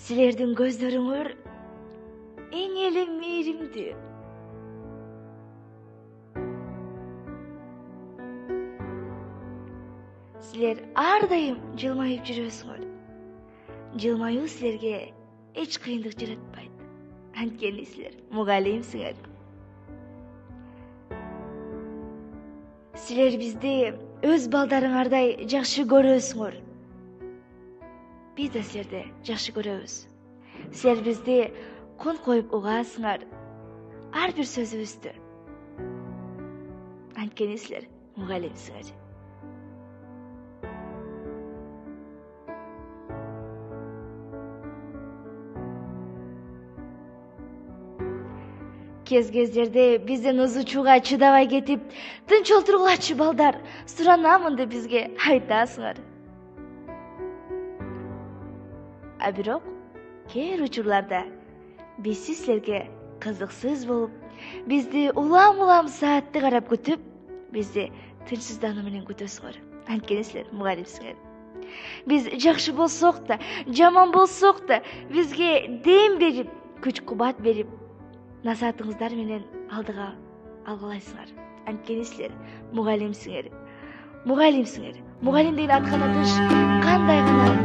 Силердин көздөрүңөр эң эле мээримдүү. Силер ар дайым жылмайып жүрөсүңөр. Жылмаюу силерге эч кыйындык жаратпайт. Анткени силер мугалимсиңер. Силер бизди өз балдарыңардай жакшы көрөсүңөр. Биз да силерди жакшы көрөбүз. Силер бизди кон коюп угаасыңар. Ар бир сөзүбүздү. Анткени силер мугалимсиңер. Кез-кездерде бизден узучууга чыдабай кетип, тынч олтургулачы балдар, суранамын деп бизге айтасыңар. А бирок кээ учурларда биз силерге кызыксыз болуп, бизди улам саатты карап күтүп, бизди тынчсыздануу менен күтөсүңөр. Анткени силер мугалимсиңер. Биз жакшы болсок да, жаман болсок да, бизге дем берип, күч-кубат берип, насаатыңыздар менен алдыга алгалайсыңар. Анткени силер мугалимсиңер. Мугалим деген атканы тыш кандай гана